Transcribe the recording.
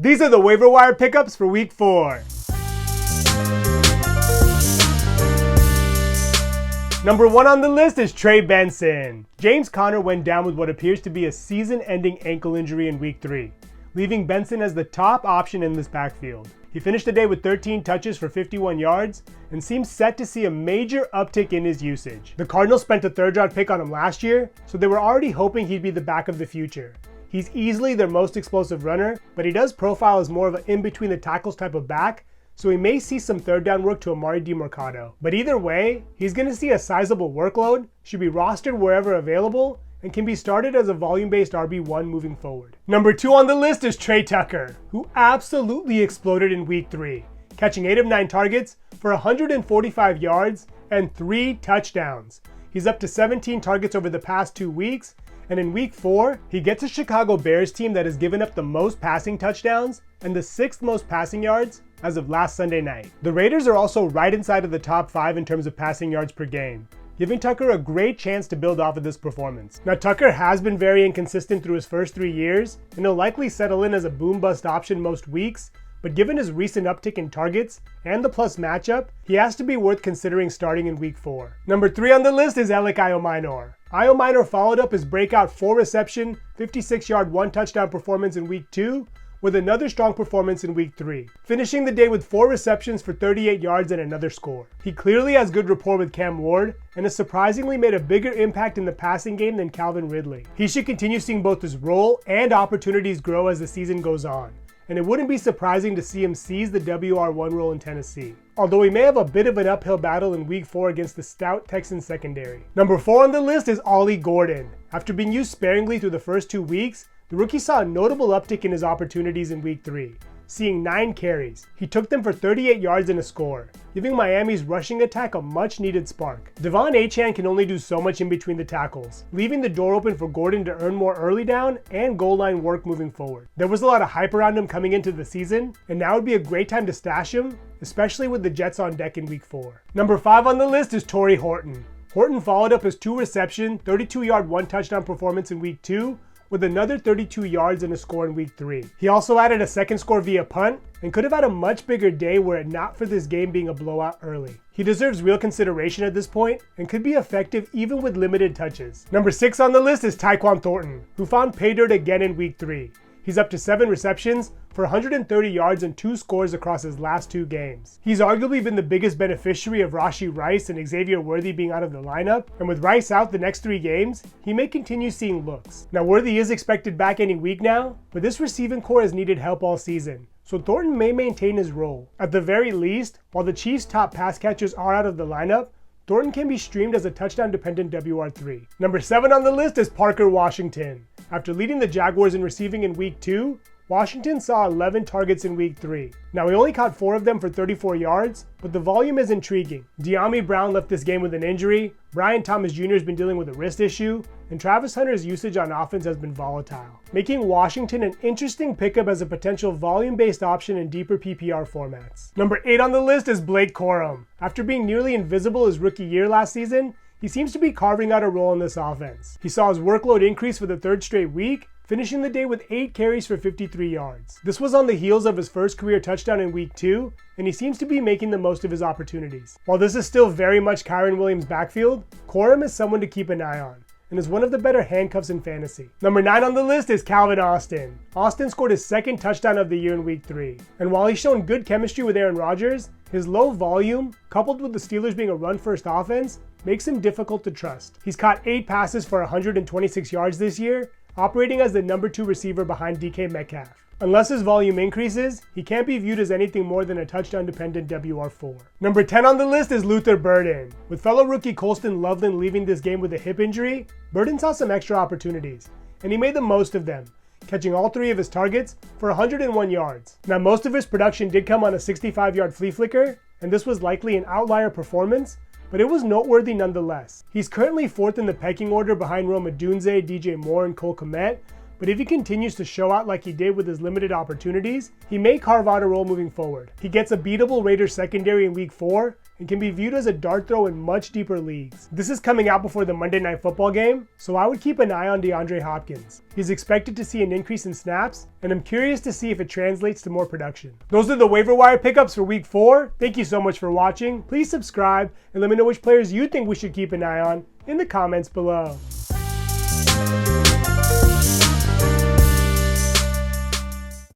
These are the waiver wire pickups for week 4. Number 1 on the list is Trey Benson. James Conner went down with what appears to be a season-ending ankle injury in week 3, leaving Benson as the top option in this backfield. He finished the day with 13 touches for 51 yards and seems set to see a major uptick in his usage. The Cardinals spent a 3rd-round pick on him last year, so they were already hoping he'd be the back of the future. He's easily their most explosive runner, but he does profile as more of an in-between-the-tackles type of back, so we may see some 3rd-down work to Amari DiMercado. But either way, he's going to see a sizable workload, should be rostered wherever available, and can be started as a volume-based RB1 moving forward. Number 2 on the list is Tre Tucker, who absolutely exploded in week 3, catching 8 of 9 targets for 145 yards and 3 touchdowns. He's up to 17 targets over the past 2 weeks, and in week 4, he gets a Chicago Bears team that has given up the most passing touchdowns and the 6th most passing yards as of last Sunday night. The Raiders are also right inside of the top 5 in terms of passing yards per game, giving Tucker a great chance to build off of this performance. Now, Tucker has been very inconsistent through his first 3 years, and he'll likely settle in as a boom-bust option most weeks, but given his recent uptick in targets and the plus matchup, he has to be worth considering starting in week 4. Number 3 on the list is Elic Ayomanor. Ayomanor followed up his breakout 4-reception, 56-yard, 1-touchdown performance in week 2 with another strong performance in week 3, finishing the day with 4 receptions for 38 yards and another score. He clearly has good rapport with Cam Ward and has surprisingly made a bigger impact in the passing game than Calvin Ridley. He should continue seeing both his role and opportunities grow as the season goes on, and it wouldn't be surprising to see him seize the WR1 role in Tennessee, although he may have a bit of an uphill battle in week 4 against the stout Texans secondary. Number 4 on the list is Ollie Gordon. After being used sparingly through the first 2 weeks, the rookie saw a notable uptick in his opportunities in week 3, seeing 9 carries. He took them for 38 yards and a score, giving Miami's rushing attack a much-needed spark. Devon Achane can only do so much in between the tackles, leaving the door open for Gordon to earn more early down and goal line work moving forward. There was a lot of hype around him coming into the season, and now would be a great time to stash him, especially with the Jets on deck in week 4. Number 5 on the list is Tory Horton. Horton followed up his 2-reception, 32-yard, 1-touchdown performance in week 2 with another 32 yards and a score in week 3. He also added a second score via punt and could have had a much bigger day were it not for this game being a blowout early. He deserves real consideration at this point and could be effective even with limited touches. Number 6 on the list is Tyquan Thornton, who found pay dirt again in week 3. He's up to 7 receptions for 130 yards and 2 scores across his last 2 games. He's arguably been the biggest beneficiary of Rashee Rice and Xavier Worthy being out of the lineup, and with Rice out the next 3 games, he may continue seeing looks. Now, Worthy is expected back any week now, but this receiving core has needed help all season, so Thornton may maintain his role. At the very least, while the Chiefs' top pass catchers are out of the lineup, Thornton can be streamed as a touchdown-dependent WR3. Number 7 on the list is Parker Washington. After leading the Jaguars in receiving in week 2, Washington saw 11 targets in week 3. Now, he only caught 4 of them for 34 yards, but the volume is intriguing. De'Ami Brown left this game with an injury, Brian Thomas Jr. has been dealing with a wrist issue, and Travis Hunter's usage on offense has been volatile, making Washington an interesting pickup as a potential volume-based option in deeper PPR formats. Number 8 on the list is Blake Corum. After being nearly invisible his rookie year last season, he seems to be carving out a role in this offense. He saw his workload increase for the 3rd straight week, finishing the day with 8 carries for 53 yards. This was on the heels of his first career touchdown in week 2, and he seems to be making the most of his opportunities. While this is still very much Kyren Williams' backfield, Corum is someone to keep an eye on, and is one of the better handcuffs in fantasy. Number 9 on the list is Calvin Austin. Austin scored his 2nd touchdown of the year in week 3, and while he's shown good chemistry with Aaron Rodgers, his low volume, coupled with the Steelers being a run-first offense, makes him difficult to trust. He's caught 8 passes for 126 yards this year, operating as the number 2 receiver behind DK Metcalf. Unless his volume increases, he can't be viewed as anything more than a touchdown-dependent WR4. Number 10 on the list is Luther Burden. With fellow rookie Colston Loveland leaving this game with a hip injury, Burden saw some extra opportunities, and he made the most of them, catching all 3 of his targets for 101 yards. Now, most of his production did come on a 65-yard flea flicker, and this was likely an outlier performance, but it was noteworthy nonetheless. He's currently 4th in the pecking order behind Rome Odunze, DJ Moore, and Cole Kmet, but if he continues to show out like he did with his limited opportunities, he may carve out a role moving forward. He gets a beatable Raiders secondary in week 4 and can be viewed as a dart throw in much deeper leagues. This is coming out before the Monday Night Football game, so I would keep an eye on DeAndre Hopkins. He's expected to see an increase in snaps, and I'm curious to see if it translates to more production. Those are the waiver wire pickups for week 4. Thank you so much for watching. Please subscribe and let me know which players you think we should keep an eye on in the comments below.